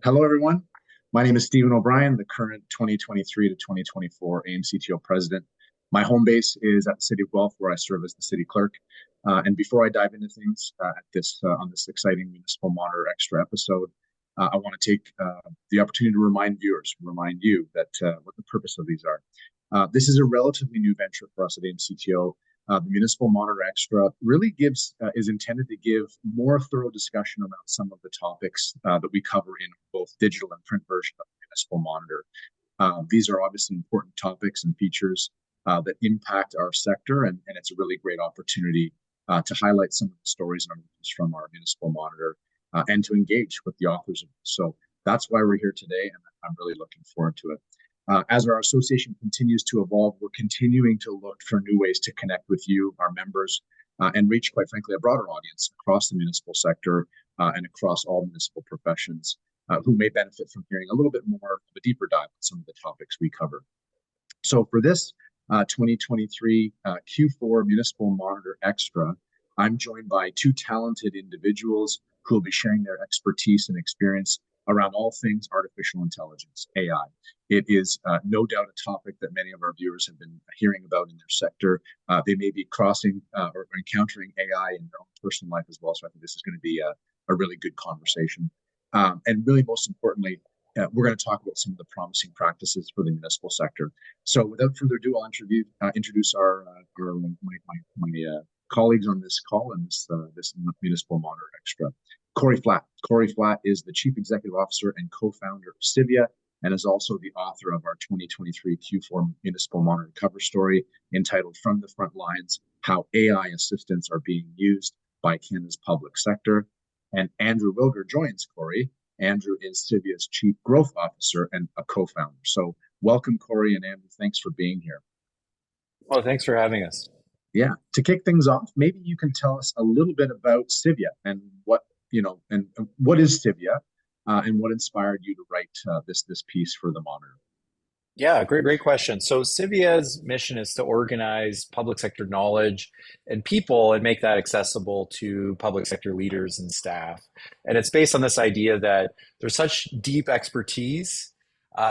Hello, everyone. My name is Stephen O'Brien, the current 2023 to 2024 AMCTO president. My home base is at the City of Guelph, where I serve as the city clerk. And before I dive into things on this exciting Municipal Monitor Extra episode, I want to take the opportunity to remind you that what the purpose of these are. This is a relatively new venture for us at AMCTO. The Municipal Monitor Extra really is intended to give more thorough discussion around some of the topics that we cover in both digital and print version of the Municipal Monitor. These are obviously important topics and features that impact our sector, and it's a really great opportunity to highlight some of the stories and articles from our Municipal Monitor and to engage with the authors of it. So that's why we're here today, and I'm really looking forward to it. As our association continues to evolve, we're continuing to look for new ways to connect with you, our members, and reach, quite frankly, a broader audience across the municipal sector and across all municipal professions who may benefit from hearing a little bit more of a deeper dive on some of the topics we cover. So for this 2023 Q4 Municipal Monitor Extra, I'm joined by two talented individuals who will be sharing their expertise and experience around all things artificial intelligence, AI. It is no doubt a topic that many of our viewers have been hearing about in their sector. They may be crossing or encountering AI in their own personal life as well. So I think this is going to be a really good conversation. And really, most importantly, we're going to talk about some of the promising practices for the municipal sector. So without further ado, I'll introduce my colleagues on this call and this Municipal Monitor Extra. Corry Flatt. Corry Flatt is the Chief Executive Officer and co-founder of Civia, and is also the author of our 2023 Q4 Municipal Monitor cover story entitled From the Front Lines, How AI Assistants Are Being Used by Canada's Public Sector. And Andrew Wilgar joins Corry. Andrew is Civia's Chief Growth Officer and a co-founder. So welcome, Corry and Andrew. Thanks for being here. Well, thanks for having us. Yeah. To kick things off, maybe you can tell us a little bit about Civia and what is Civia and what inspired you to write this piece for the Monitor. Yeah, great question. So Civia's mission is to organize public sector knowledge and people and make that accessible to public sector leaders and staff. And it's based on this idea that there's such deep expertise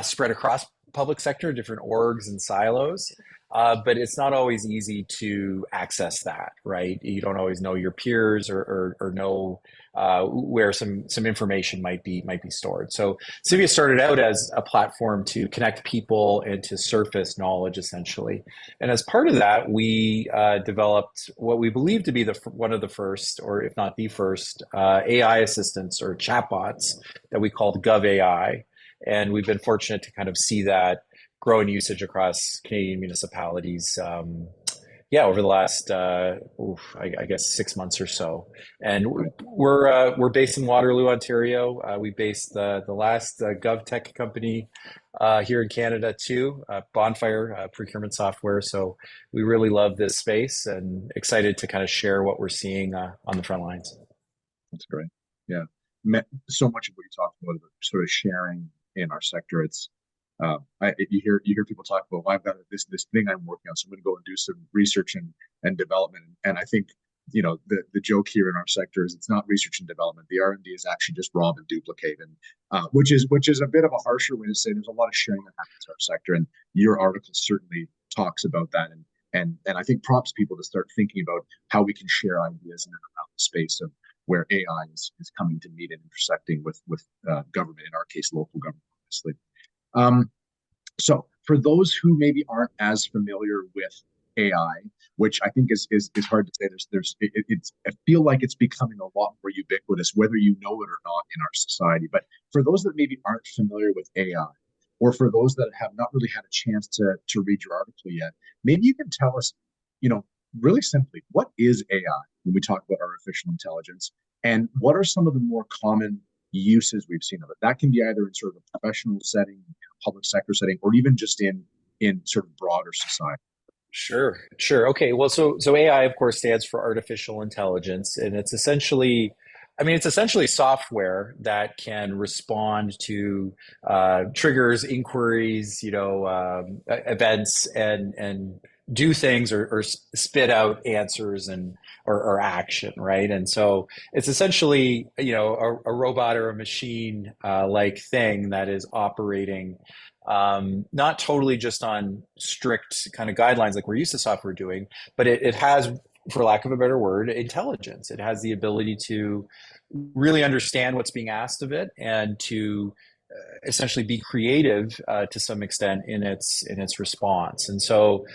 spread across public sector, different orgs and silos, but it's not always easy to access that, right? You don't always know your peers or know where some information might be stored. So Civia started out as a platform to connect people and to surface knowledge, essentially. And as part of that, we developed what we believe to be one of the first, or if not the first, AI assistants or chatbots that we called GovAI. And we've been fortunate to kind of see that grow in usage across Canadian municipalities. Over the last, I guess 6 months or so, and we're based in Waterloo, Ontario. We based the last GovTech company here in Canada too, Bonfire procurement software. So we really love this space and excited to kind of share what we're seeing on the front lines. That's great. Yeah, so much of what you talked about sort of sharing in our sector. It's you hear people talk about, well, I've got this thing I'm working on, so I'm going to go and do some research and development. And I think the joke here in our sector is it's not research and development. The R&D is actually just rob and duplicate, and which is a bit of a harsher way to say there's a lot of sharing that happens in our sector. And your article certainly talks about that, and I think prompts people to start thinking about how we can share ideas in and around the space of where AI is coming to meet and intersecting with government, in our case, local government, obviously. So for those who maybe aren't as familiar with AI, which I think is hard to say, I feel like it's becoming a lot more ubiquitous, whether you know it or not in our society. But for those that maybe aren't familiar with AI, or for those that have not really had a chance to read your article yet, maybe you can tell us, really simply, what is AI when we talk about artificial intelligence, and what are some of the more common uses we've seen of it? That can be either in sort of a professional setting, public sector setting, or even just in sort of broader society. Sure. Okay. Well, so AI, of course, stands for artificial intelligence, and it's essentially software that can respond to triggers, inquiries, events, and do things or spit out answers and or action, right? And so it's essentially, a robot or a machine like thing that is operating not totally just on strict kind of guidelines like we're used to software doing, but it has, for lack of a better word, intelligence. It has the ability to really understand what's being asked of it and to essentially be creative to some extent in its response. And so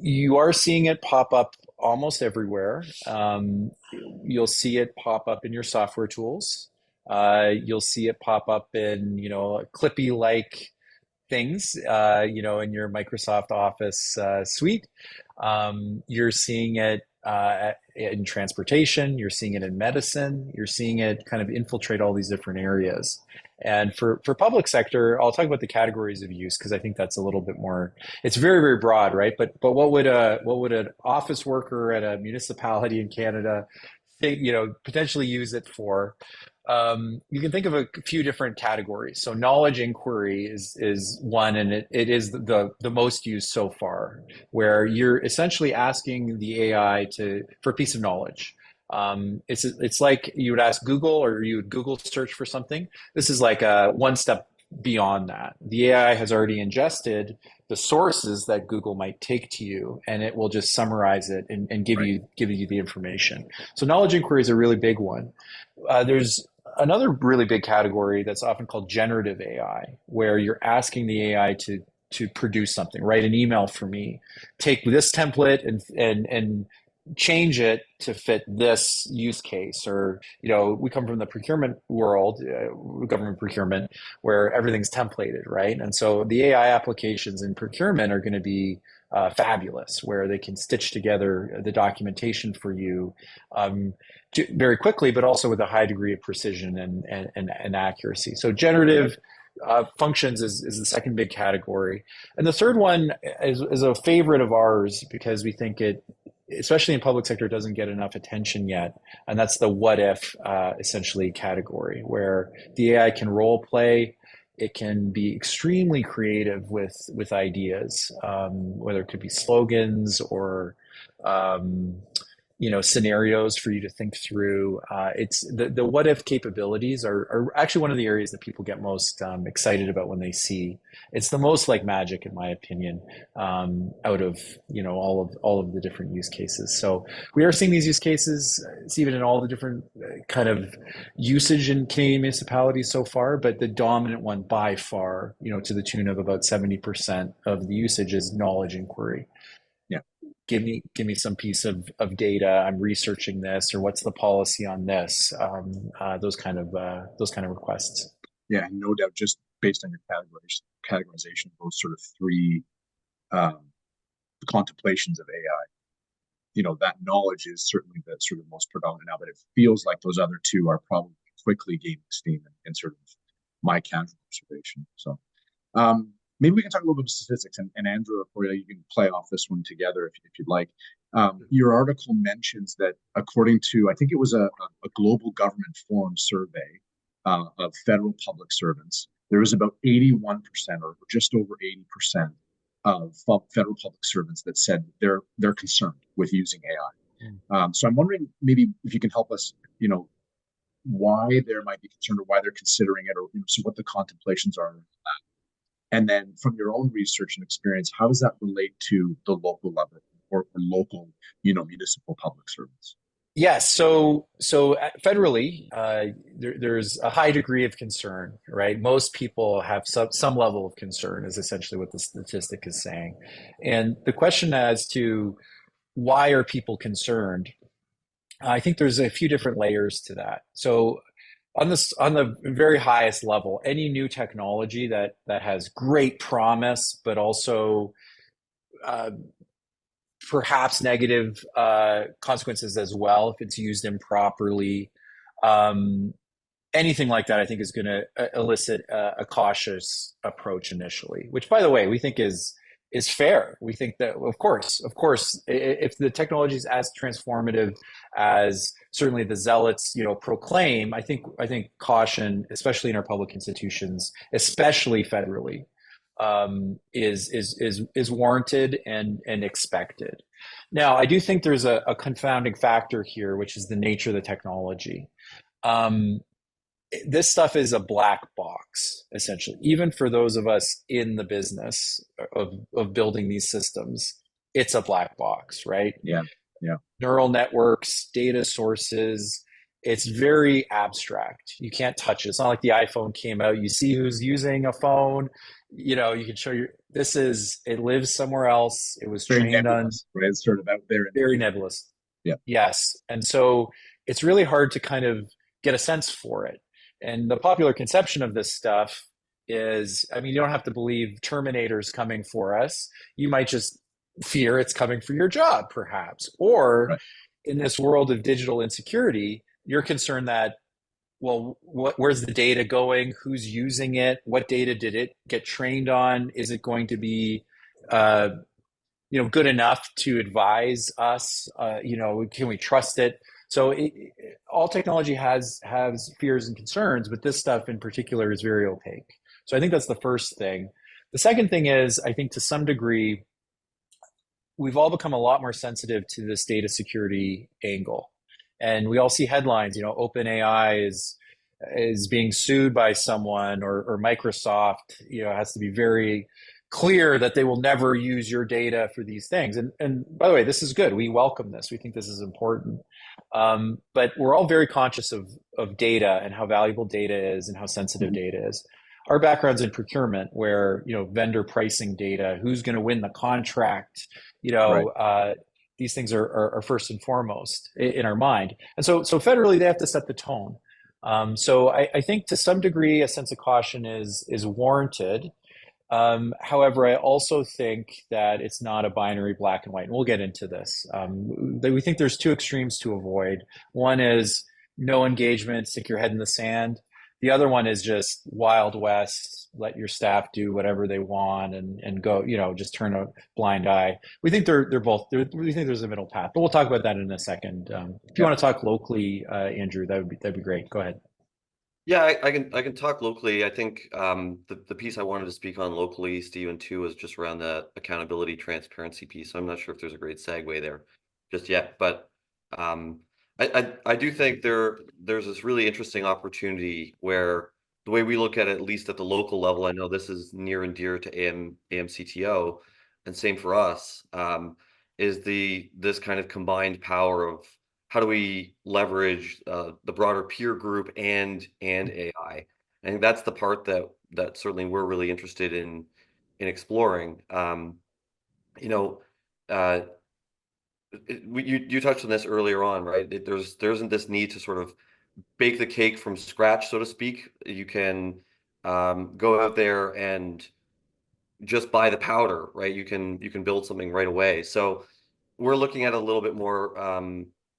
you are seeing it pop up almost everywhere. You'll see it pop up in your software tools. You'll see it pop up in Clippy like things, in your Microsoft Office suite. You're seeing it in transportation, you're seeing it in medicine, you're seeing it kind of infiltrate all these different areas. And for public sector, I'll talk about the categories of use because I think that's a little bit more. It's very, very broad, right? But what would an office worker at a municipality in Canada think, potentially use it for? You can think of a few different categories. So knowledge inquiry is one, and it is the most used so far, where you're essentially asking the AI for a piece of knowledge. It's like you would ask Google or you would Google search for something. This is like a one step beyond that. The AI has already ingested the sources that Google might take to you, and it will just summarize it and give Right. you the information. So knowledge inquiry is a really big one. There's another really big category that's often called generative AI, where you're asking the AI to produce something, write an email for me, take this template and change it to fit this use case. Or we come from the procurement world, government procurement, where everything's templated, right? And so the AI applications in procurement are going to be fabulous, where they can stitch together the documentation for you very quickly, but also with a high degree of precision and accuracy. So generative functions is the second big category. And the third one is a favorite of ours because we think it, especially in public sector, doesn't get enough attention yet. And that's the what if essentially category, where the AI can role play. It can be extremely creative with ideas, whether it could be slogans or scenarios for you to think through. It's the what if capabilities are actually one of the areas that people get most excited about when they see. It's the most like magic, in my opinion, out of all of the different use cases. So we are seeing these use cases. It's even in all the different kind of usage in Canadian municipalities so far, but the dominant one by far, to the tune of about 70% of the usage is knowledge inquiry. Yeah. Give me some piece of data. I'm researching this, or what's the policy on this? Those kind of requests. Yeah, and no doubt, just based on your categorization of those sort of three um, contemplations of AI, that knowledge is certainly the sort of most predominant now, but it feels like those other two are probably quickly gaining steam in sort of my casual observation. So maybe we can talk a little bit of statistics, and Andrew or Corey, you can play off this one together if you'd like. Your article mentions that according to, I think it was a global government forum survey of federal public servants, there was about 81% or just over 80% of federal public servants that said they're concerned with using AI. So I'm wondering maybe if you can help us, why there might be concern or why they're considering it, or so what the contemplations are. And then from your own research and experience, how does that relate to the local level or local, municipal public servants? Yes. So federally, there's a high degree of concern, right? Most people have some level of concern, is essentially what the statistic is saying. And the question as to why are people concerned, I think there's a few different layers to that. So on the very highest level, any new technology that has great promise, but also uh, perhaps negative consequences as well if it's used improperly. Um, Anything like that, I think, is going to elicit a cautious approach initially, which, by the way, we think is fair. We think that, of course, if the technology is as transformative as certainly the zealots, proclaim, I think caution, especially in our public institutions, especially federally, is warranted and expected. Now, I do think there's a confounding factor here, which is the nature of the technology. Um, this stuff is a black box, essentially, even for those of us in the business of building these systems. It's a black box, right? Yeah, yeah, Neural networks, data sources. It's very abstract. You can't touch it. It's not like the iPhone came out. You see who's using a phone. You can show your. This is it lives somewhere else. It was very trained on nebulous, right? It's sort of out there in the very ether. nebulous. Yeah, Yes. And so it's really hard to kind of get a sense for it. And the popular conception of this stuff is, I mean, you don't have to believe Terminator's coming for us. You might just fear it's coming for your job, perhaps. Or right. in this world of digital insecurity, you're concerned that, well, where's the data going? Who's using it? What data did it get trained on? Is it going to be uh, good enough to advise us? Can we trust it? So all technology has fears and concerns, but this stuff in particular is very opaque. So I think that's the first thing. The second thing is, I think to some degree, we've all become a lot more sensitive to this data security angle, and we all see headlines. OpenAI is being sued by someone, or Microsoft, has to be very clear that they will never use your data for these things. And by the way, this is good. We welcome this. We think this is important. But we're all very conscious of data and how valuable data is and how sensitive Mhm. data is. Our background's in procurement, where vendor pricing data, who's going to win the contract, you Right. know, uh, these things are first and foremost in our mind. And so federally, they have to set the tone. So I think to some degree, a sense of caution is warranted. However, I also think that it's not a binary black and white, and we'll get into this. We think there's two extremes to avoid. One is no engagement, stick your head in the sand. The other one is just Wild West, let your staff do whatever they want and go, just turn a blind eye. We think they're both. We think there's a middle path, but we'll talk about that in a second. If you Yeah. want to talk locally, Andrew, that'd be great. Go ahead. Yeah, I can talk locally. I think the piece I wanted to speak on locally, Stephen, too, is just around the accountability transparency piece. I'm not sure if there's a great segue there just yet, but um, I do think there's this really interesting opportunity where the way we look at it, at least at the local level, I know this is near and dear to AMCTO, and same for us, is this kind of combined power of how do we leverage the broader peer group and AI? I think that's the part that certainly we're really interested in exploring. You know, uh, you touched on this earlier on, right? There isn't this need to sort of bake the cake from scratch, so to speak. You can go out there and just buy the powder, right? You can build something right away. So we're looking at it a little bit more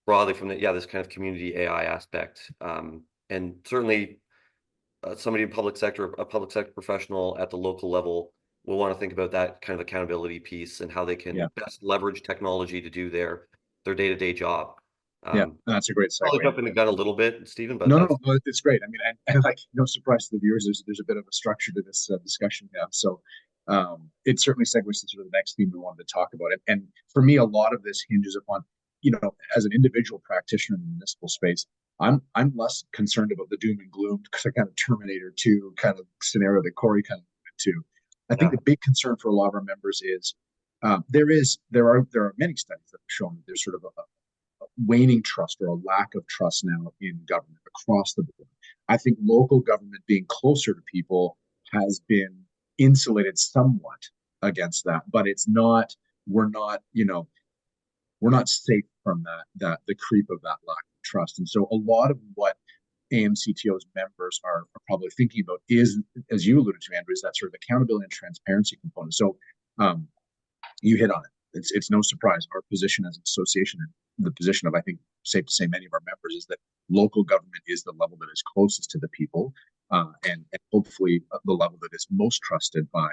broadly from this kind of community AI aspect, and certainly somebody in public sector, a public sector professional at the local level, will want to think about that kind of accountability piece and how they Yeah. can best leverage technology to do their day-to-day job. Yeah. Um, That's a great Probably segue. jumping the gun a little bit, Stephen, but No, no, that's no, it's great. I mean, and like no surprise to the viewers, there's a bit of a structure to this discussion we have. So it certainly segues to sort of the next theme we wanted to talk about. And for me, a lot of this hinges upon, as an individual practitioner in the municipal space, I'm less concerned about the doom and gloom, because I kind of Terminator 2 kind of scenario that Corry kind of went to. I think yeah, the big concern for a lot of our members is there are many studies that have shown that there's sort of a waning trust or a lack of trust now in government across the board. I think local government being closer to people has been insulated somewhat against that, but it's not, we're not, we're not safe from that the creep of that lack of trust. And so a lot of what AMCTO's members are probably thinking about is, as you alluded to, Andrew, is that sort of accountability and transparency component. So um, you hit on it. It's no surprise. Our position as an association, and the position of, I think, safe to say, many of our members, is that local government is the level that is closest to the people, and hopefully the level that is most trusted by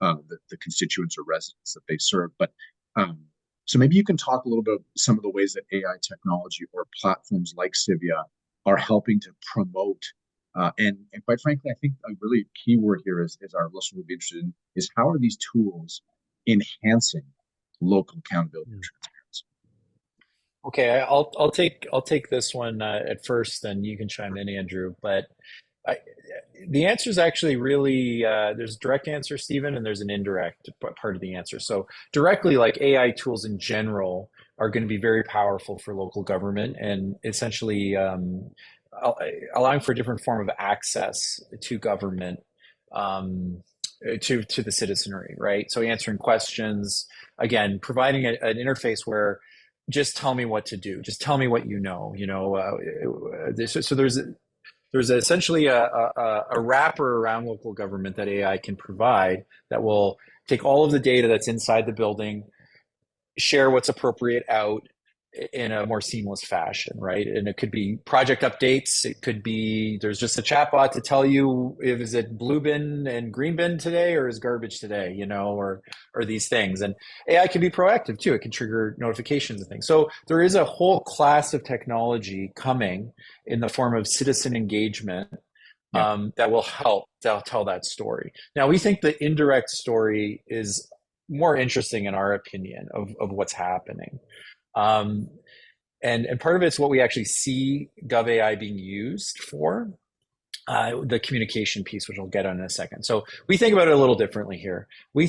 the constituents or residents that they serve. But um, so maybe you can talk a little bit about some of the ways that AI technology or platforms like Civia are helping to promote. And quite frankly, I think a really key word here is our listeners would be interested in is how are these tools enhancing local accountability and Mm. transparency. Okay, I'll take this one at first, then you can chime in, Andrew. But I, the answer is actually really there's a direct answer, Stephen, and there's an indirect part of the answer. So directly, like AI tools in general are going to be very powerful for local government and essentially al- allowing for a different form of access to government, um, to the citizenry, right? So answering questions, again, providing an interface where just tell me what to do, just tell me what you know. So there's essentially a wrapper around local government that AI can provide that will take all of the data that's inside the building, share what's appropriate out in a more seamless fashion, right? And it could be project updates. It could be there's just a chatbot to tell you if is it blue bin and green bin today or is garbage today, or these things. And AI can be proactive too. It can trigger notifications and things. So there is a whole class of technology coming in the form of citizen engagement Yeah. that will help tell that story. Now, we think the indirect story is more interesting in our opinion of what's happening. Um, and part of it's what we actually see GovAI being used for, the communication piece, which we'll get on in a second. So we think about it a little differently here. We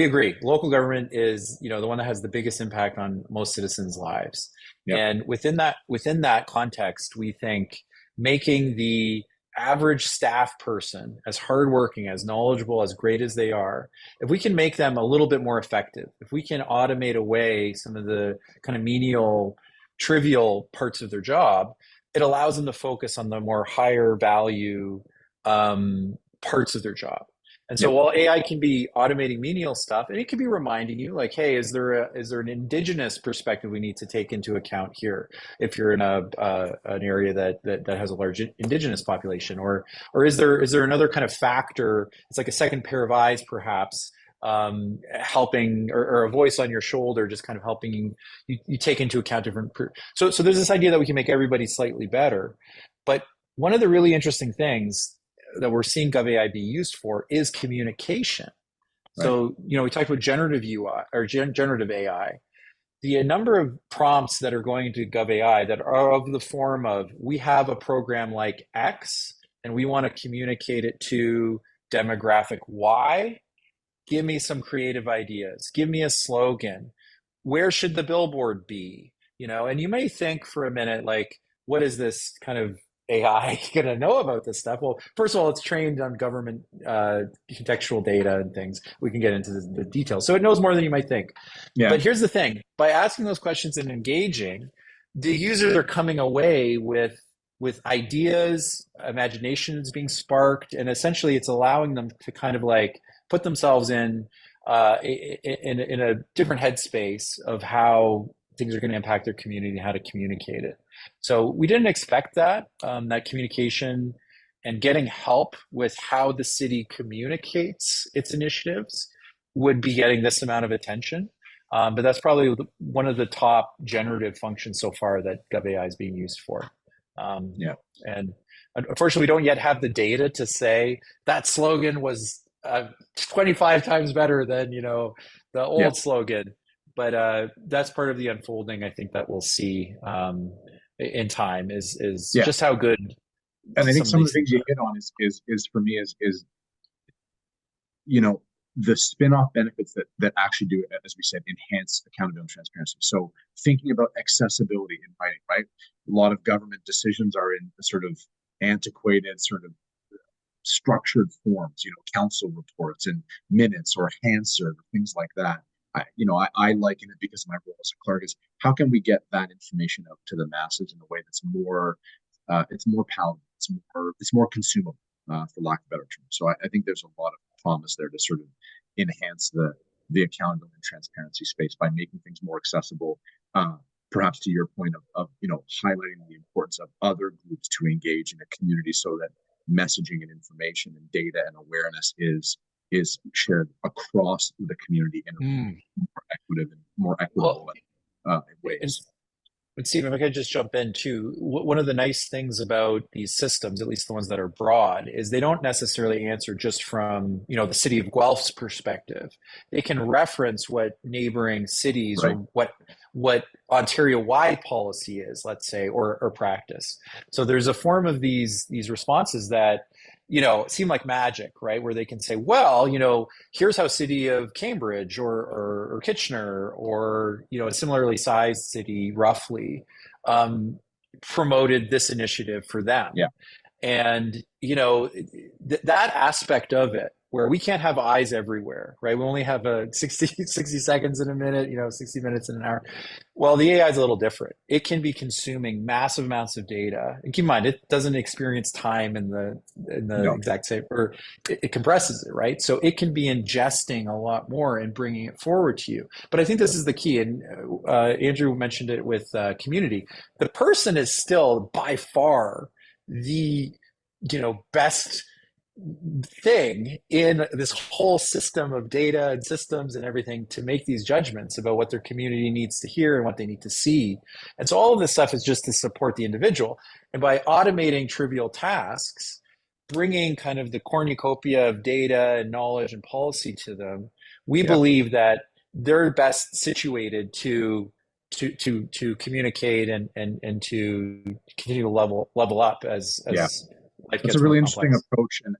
agree, local government is, the one that has the biggest impact on most citizens' lives. Yeah. And within that context, we think making the average staff person as hardworking, as knowledgeable, as great as they are, if we can make them a little bit more effective, if we can automate away some of the kind of menial, trivial parts of their job, it allows them to focus on the more higher value parts of their job. And so Yeah. while AI can be automating menial stuff, and it can be reminding you like, hey, is there an indigenous perspective we need to take into account here if you're in an area that has a large indigenous population, or is there another kind of factor? It's like a second pair of eyes, perhaps, helping, or a voice on your shoulder, just kind of helping you take into account different. So there's this idea that we can make everybody slightly better, but one of the really interesting things that we're seeing GovAI be used for is communication. Right. So, we talked about generative UI or generative AI. The number of prompts that are going to GovAI that are of the form of, we have a program like X and we want to communicate it to demographic Y. Give me some creative ideas. Give me a slogan. Where should the billboard be? And you may think for a minute, like, what is this kind of AI going to know about this stuff? Well, first of all, it's trained on government contextual data and things. We can get into the details. So it knows more than you might think. Yeah. But here's the thing. By asking those questions and engaging, the users are coming away with ideas, imaginations being sparked, and essentially it's allowing them to kind of like put themselves in a different headspace of how things are going to impact their community and how to communicate it. So we didn't expect that communication and getting help with how the city communicates its initiatives would be getting this amount of attention. But that's probably one of the top generative functions so far that GovAI is being used for. Yeah. And unfortunately, we don't yet have the data to say that slogan was 25 times better than the old slogan. But that's part of the unfolding, I think, that we'll see in time is just how good. And I think some of the things you hit on is for me is the spin-off benefits that actually do, as we said, enhance accountability and transparency. So thinking about accessibility in writing, right? A lot of government decisions are in sort of antiquated, sort of structured forms, council reports and minutes or Hansard, things like that. I liken it because of my role as a clerk is how can we get that information out to the masses in a way that's more, it's more palatable, it's more consumable, for lack of a better term. So I think there's a lot of promise there to sort of enhance the accountability and transparency space by making things more accessible. Perhaps to your point of highlighting the importance of other groups to engage in a community so that messaging and information and data and awareness is shared across the community in a more equitable ways. But Stephen, if I could just jump in too, one of the nice things about these systems, at least the ones that are broad, is they don't necessarily answer just from the city of Guelph's perspective. They can reference what neighboring cities or what Ontario-wide policy is, let's say, or practice. So there's a form of these responses that, seem like magic, right? Where they can say, well, here's how city of Cambridge or Kitchener or, a similarly sized city roughly promoted this initiative for them. Yeah. And, that aspect of it, where we can't have eyes everywhere, right? We only have 60 seconds in a minute, 60 minutes in an hour. Well, the AI is a little different. It can be consuming massive amounts of data. And keep in mind, it doesn't experience time in the No. exact same, or it compresses it, right? So it can be ingesting a lot more and bringing it forward to you. But I think this is the key. And Andrew mentioned it with community. The person is still by far the best thing in this whole system of data and systems and everything to make these judgments about what their community needs to hear and what they need to see. And so all of this stuff is just to support the individual. And by automating trivial tasks, bringing kind of the cornucopia of data and knowledge and policy to them, we believe that they're best situated to communicate and to continue to level up as life That's gets a really more interesting complex. approach and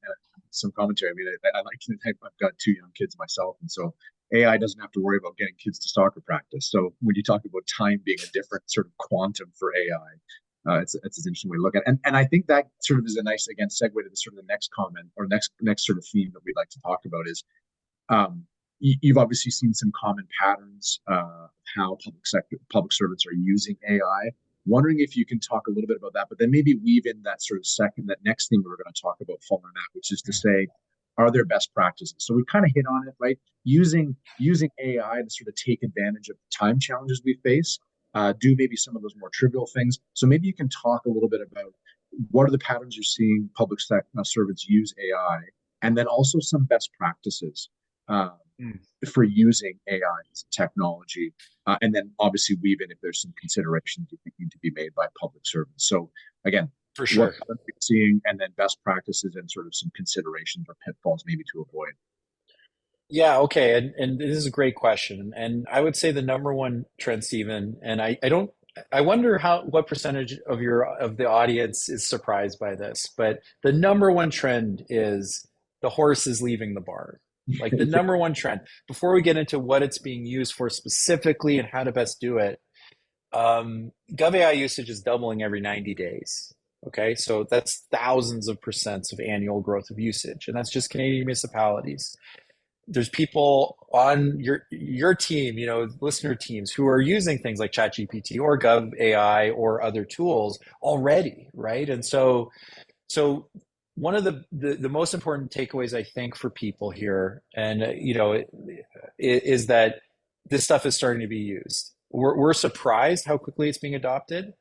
some commentary. I mean, I like it. I've got 2 young kids myself, and so AI doesn't have to worry about getting kids to soccer practice. So when you talk about time being a different sort of quantum for AI, it's an interesting way to look at it. And I think that sort of is a nice, again, segue to the sort of the next comment or next sort of theme that we'd like to talk about is you've obviously seen some common patterns of how public servants are using AI. Wondering if you can talk a little bit about that, but then maybe weave in that sort of that next thing we're going to talk about following that, which is to say, are there best practices? So we've kind of hit on it, right? Using AI to sort of take advantage of the time challenges we face, do maybe some of those more trivial things. So maybe you can talk a little bit about what are the patterns you're seeing public servants use AI, and then also some best practices for using AI as a technology. And then obviously weave in if there's some considerations you think need to be made by public servants. So again, For sure. what are you seeing, and then best practices and sort of some considerations or pitfalls maybe to avoid. Yeah, okay. And this is a great question. And I would say the number one trend, Stephen, and I wonder what percentage of the audience is surprised by this, but the number one trend is the horse is leaving the barn. Like the number one trend. Before we get into what it's being used for specifically and how to best do it, GovAI usage is doubling every 90 days. Okay, so that's thousands of percents of annual growth of usage, and that's just Canadian municipalities. There's people on your team, listener teams who are using things like ChatGPT or GovAI or other tools already, right? And so one of the most important takeaways I think for people here, and is that this stuff is starting to be used. We're surprised how quickly it's being adopted,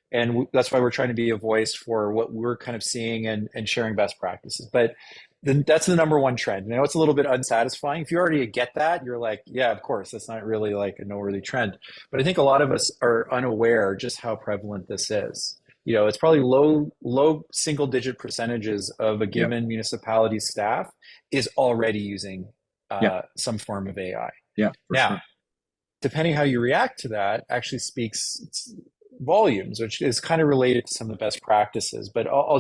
and that's why we're trying to be a voice for what we're kind of seeing and sharing best practices. But that's the number one trend. I know it's a little bit unsatisfying. If you already get that, you're like, yeah, of course, that's not really like a noteworthy trend. But I think a lot of us are unaware just how prevalent this is. It's probably low single digit percentages of a given municipality's staff is already using some form of AI. Yeah. Now, sure. Depending how you react to that actually speaks volumes, which is kind of related to some of the best practices. But I'll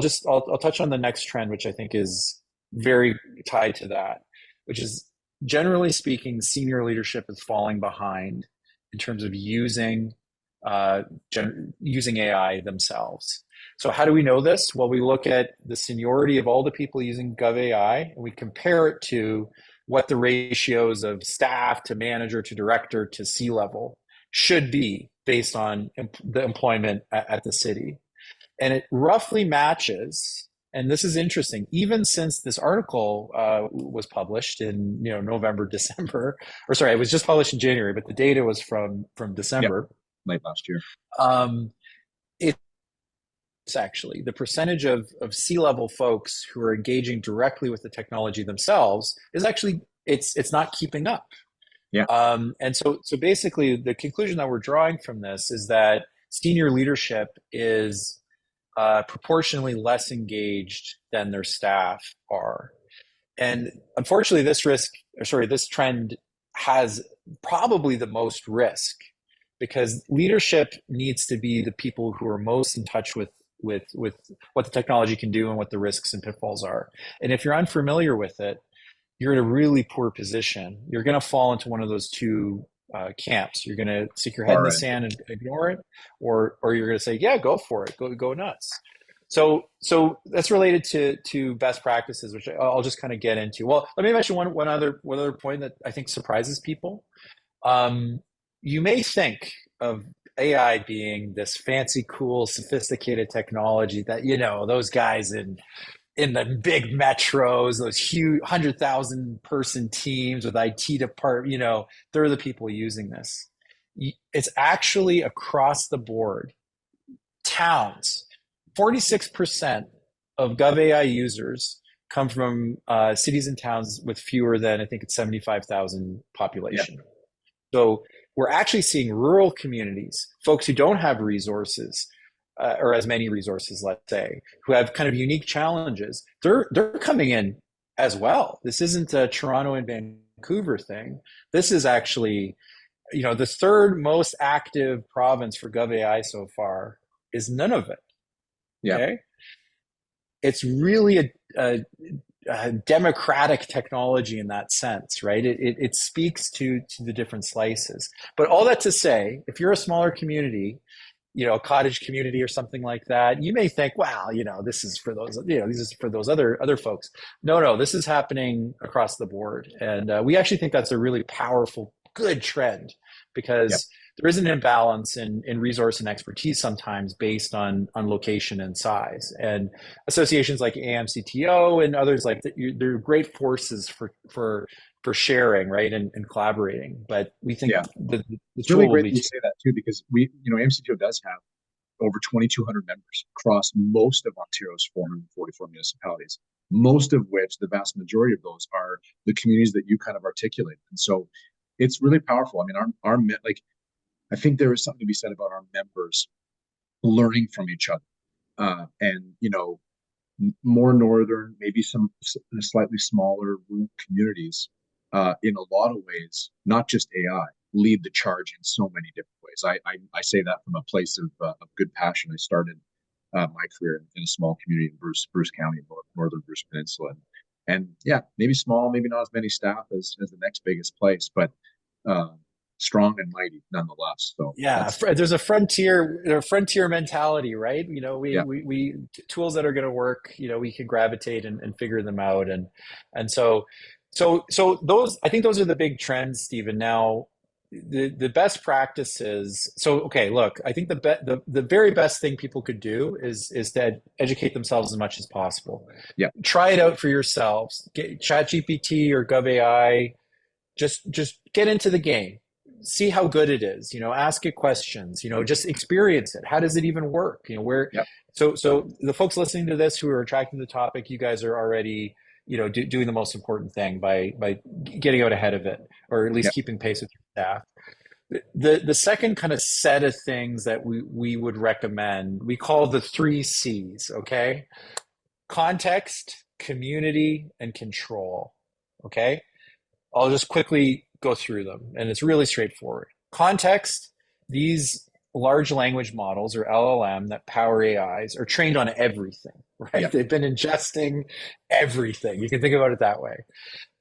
touch on the next trend, which I think is very tied to that, which is generally speaking, senior leadership is falling behind in terms of using AI themselves. So how do we know this? Well, we look at the seniority of all the people using GovAI, and we compare it to what the ratios of staff to manager to director to C-level should be based on the employment at the city. And it roughly matches, and this is interesting, even since this article was published in November, December, or sorry, it was just published in January, but the data was from December. Late last year. It's actually the percentage of C-level folks who are engaging directly with the technology themselves is actually it's not keeping up. Yeah. And so basically the conclusion that we're drawing from this is that senior leadership is proportionally less engaged than their staff are. And unfortunately, this trend has probably the most risk because leadership needs to be the people who are most in touch with what the technology can do and what the risks and pitfalls are. And if you're unfamiliar with it, you're in a really poor position. You're going to fall into one of those two camps. You're going to stick your head in the sand and ignore it, or you're going to say, yeah, go for it, go nuts. So that's related to best practices, which I'll just kind of get into. Well, let me mention one other point that I think surprises people. You may think of AI being this fancy, cool, sophisticated technology that, those guys in the big metros, those huge 100,000 person teams with IT department, they're the people using this. It's actually across the board. Towns, 46% of GovAI users come from cities and towns with fewer than, I think it's 75,000 population. Yep. So we're actually seeing rural communities, folks who don't have resources, or as many resources, let's say, who have kind of unique challenges. They're coming in as well. This isn't a Toronto and Vancouver thing. This is actually, the third most active province for GovAI so far is Nunavut. Yeah. Okay? It's really a democratic technology in that sense, right? It speaks to the different slices. But all that to say, if you're a smaller community, a cottage community or something like that, you may think, wow, this is for those, this is for those other folks. No, this is happening across the board. And we actually think that's a really powerful, good trend, because there is an imbalance in resource and expertise sometimes based on location and size. And associations like AMCTO and others like that, they're great forces for sharing, right, and collaborating. But we think it's really great that you say that too, because AMCTO does have over 2,200 members across most of Ontario's 444 municipalities, most of which, the vast majority of those, are the communities that you kind of articulated. And so it's really powerful. I mean, I think there is something to be said about our members learning from each other, and more northern, maybe some slightly smaller rural communities, in a lot of ways, not just AI, lead the charge in so many different ways. I say that from a place of good passion. I started my career in a small community in Bruce County, northern Bruce Peninsula, and maybe small, maybe not as many staff as the next biggest place, but strong and mighty nonetheless. So there's a frontier mentality, right? We tools that are going to work, we can gravitate and figure them out. And so those, I think those are the big trends, Stephen. Now the best practices. So, okay, look, I think the very best thing people could do is to educate themselves as much as possible. Yeah. Try it out for yourselves. Get ChatGPT or GovAI. Just get into the game. See how good it is, ask it questions, just experience it. How does it even work? So the folks listening to this who are attracted to the topic, you guys are already, doing the most important thing by getting out ahead of it, or at least keeping pace with your staff. The second kind of set of things that we would recommend, we call the 3 C's, okay? Context, community, and control, okay? I'll just quickly go through them, and it's really straightforward. Context: these large language models, or LLM, that power AIs are trained on everything, right? Yeah. They've been ingesting everything. You can think about it that way.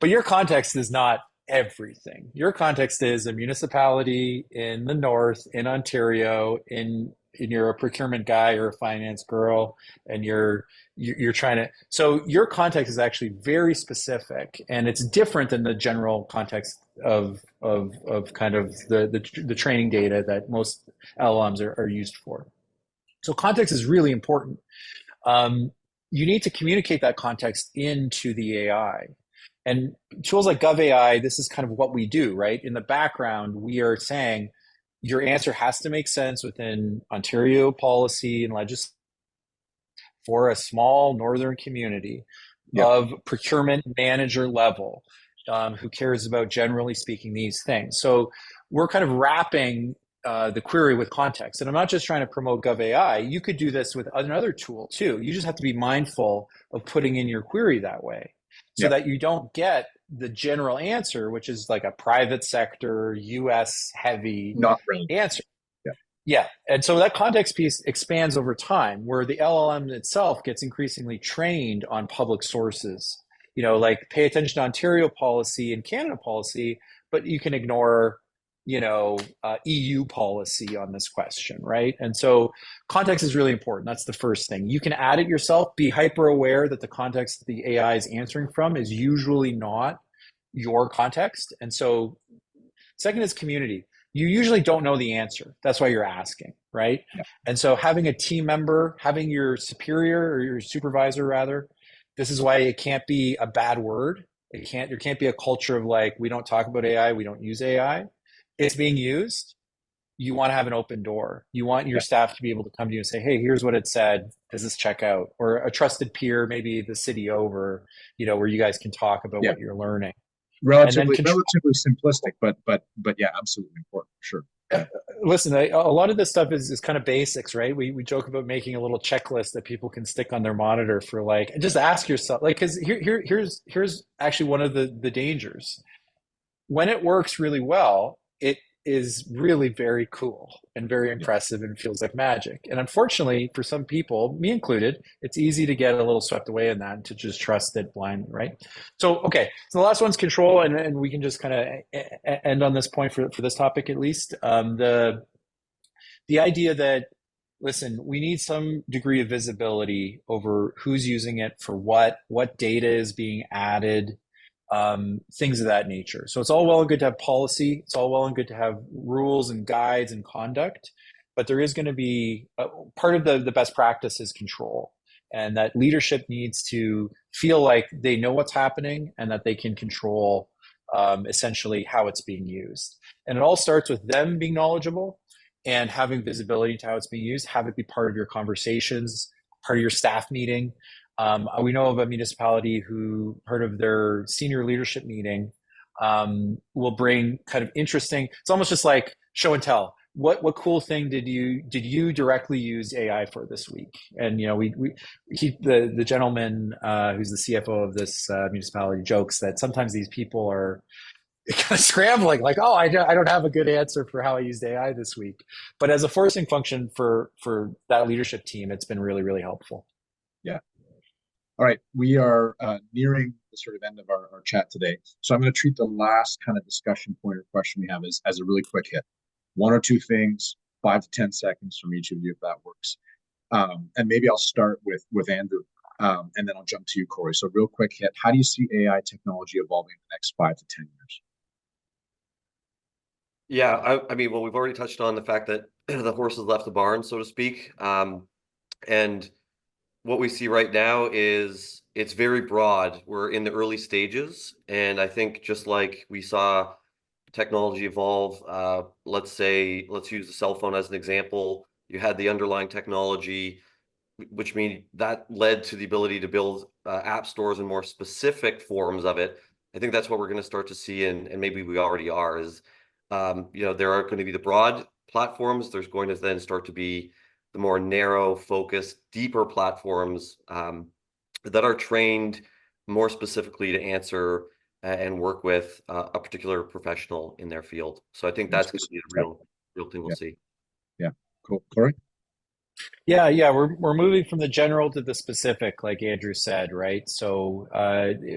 But your context is not everything. Your context is a municipality in the north, in Ontario, and you're a procurement guy or a finance girl, and you're trying to, so your context is actually very specific, and it's different than the general context of kind of the training data that most LLMs are used for. So context is really important. You need to communicate that context into the AI. And tools like GovAI, this is kind of what we do, right? In the background, we are saying your answer has to make sense within Ontario policy and legislation for a small northern community of procurement manager level, who cares about, generally speaking, these things. So we're kind of wrapping the query with context. And I'm not just trying to promote GovAI. You could do this with another tool too. You just have to be mindful of putting in your query that way, so that you don't get the general answer, which is like a private sector, US heavy not really answer. Yeah. And so that context piece expands over time, where the LLM itself gets increasingly trained on public sources. Like pay attention to Ontario policy and Canada policy, but you can ignore, EU policy on this question, right? And so context is really important. That's the first thing. You can add it yourself, be hyper aware that the context that the AI is answering from is usually not your context. And so second is community. You usually don't know the answer. That's why you're asking, right? Yeah. And so having a team member, having your superior or your supervisor rather, this is why it can't be a bad word. There can't be a culture of like, we don't talk about AI, we don't use AI. It's being used. You want to have an open door. You want your Yeah. staff to be able to come to you and say, hey, here's what it said. Does this check out? Or a trusted peer, maybe the city over, where you guys can talk about Yeah. what you're learning. And then Relatively simplistic, but yeah, absolutely important for sure. Yeah. Listen, a lot of this stuff is kind of basics, right? We joke about making a little checklist that people can stick on their monitor for like, and just ask yourself, like, because here's actually one of the dangers. When it works really well, it is really very cool and very impressive and feels like magic. And unfortunately, for some people, me included, it's easy to get a little swept away in that and to just trust it blindly, right? So, okay, so the last one's control, and we can just kind of end on this point for this topic at least. The idea that listen, we need some degree of visibility over who's using it for what data is being added, things of that nature. So it's all well and good to have policy. It's all well and good to have rules and guides and conduct, but there is going to be part of the best practice is control, and that leadership needs to feel like they know what's happening and that they can control essentially how it's being used. And it all starts with them being knowledgeable and having visibility to how it's being used. Have it be part of your conversations, part of your staff meeting. We know of a municipality who, part of their senior leadership meeting, will bring kind of interesting. It's almost just like show and tell. What cool thing did you directly use AI for this week? And the gentleman who's the CFO of this municipality jokes that sometimes these people are kind of scrambling, like, oh, I don't have a good answer for how I used AI this week. But as a forcing function for that leadership team, it's been really, really helpful. Yeah. All right, we are nearing the sort of end of our chat today. So I'm going to treat the last kind of discussion point or question we have as a really quick hit. One or two things, 5 to 10 seconds from each of you, if that works. And maybe I'll start with Andrew, and then I'll jump to you, Corry. So real quick hit, how do you see AI technology evolving in the next 5 to 10 years? Yeah, I mean, well, we've already touched on the fact that the horse has left the barn, so to speak. And what we see right now is it's very broad. We're in the early stages. And I think just like we saw technology evolve, let's use the cell phone as an example. You had the underlying technology, which means that led to the ability to build app stores and more specific forms of it. I think that's what we're going to start to see, and maybe we already are, is there are going to be the broad platforms. There's going to then start to be the more narrow, focused, deeper platforms that are trained more specifically to answer and work with a particular professional in their field. So I think that's going to be the real thing we'll see. Yeah, cool. Corry? Yeah, we're moving from the general to the specific, like Andrew said, right? So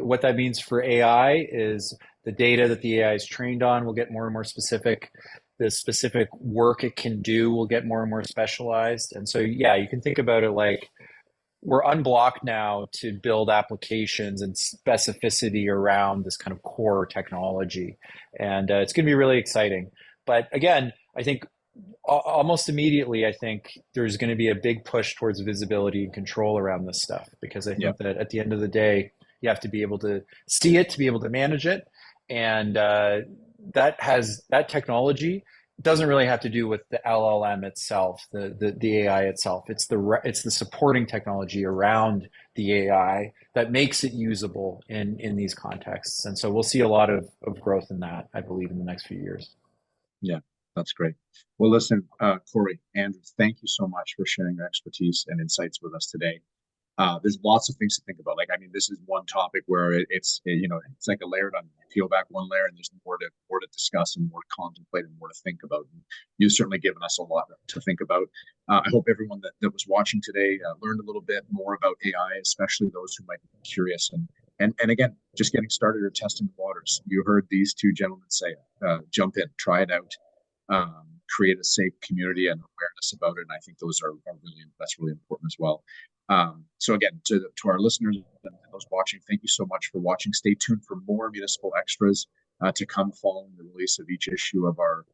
what that means for AI is the data that the AI is trained on will get more and more specific. The specific work it can do will get more and more specialized. And so, yeah, you can think about it like we're unblocked now to build applications and specificity around this kind of core technology. And it's going to be really exciting. But again, I think almost immediately, I think there's going to be a big push towards visibility and control around this stuff, because I think that at the end of the day, you have to be able to see it to be able to manage it. And that technology doesn't really have to do with the LLM itself, the AI itself. It's the supporting technology around the AI that makes it usable in these contexts. And so we'll see a lot of growth in that, I believe, in the next few years. Yeah, that's great. Well, listen, Corry, Andrew, thank you so much for sharing your expertise and insights with us today. There's lots of things to think about. Like, I mean, this is one topic where it's like a layered on. Peel back one layer, and there's more to discuss and more to contemplate and more to think about. And you've certainly given us a lot to think about. I hope everyone that was watching today learned a little bit more about AI, especially those who might be curious and again, just getting started or testing the waters. You heard these two gentlemen say, jump in, try it out, create a safe community and awareness about it. And I think that's really important as well. So again, to our listeners and those watching, thank you so much for watching. Stay tuned for more municipal extras to come following the release of each issue of our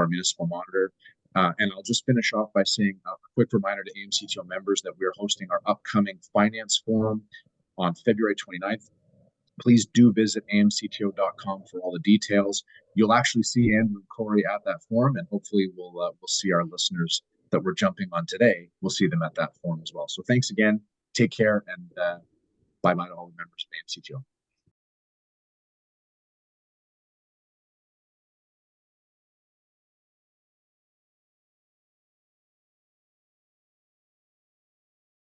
municipal monitor. And I'll just finish off by saying a quick reminder to AMCTO members that we are hosting our upcoming finance forum on February 29th. Please do visit amcto.com for all the details. You'll actually see Andrew and Corry at that forum, and hopefully we'll see our listeners that we're jumping on today. We'll see them at that forum as well. So thanks again. Take care, and bye-bye to all the members of AMCTO.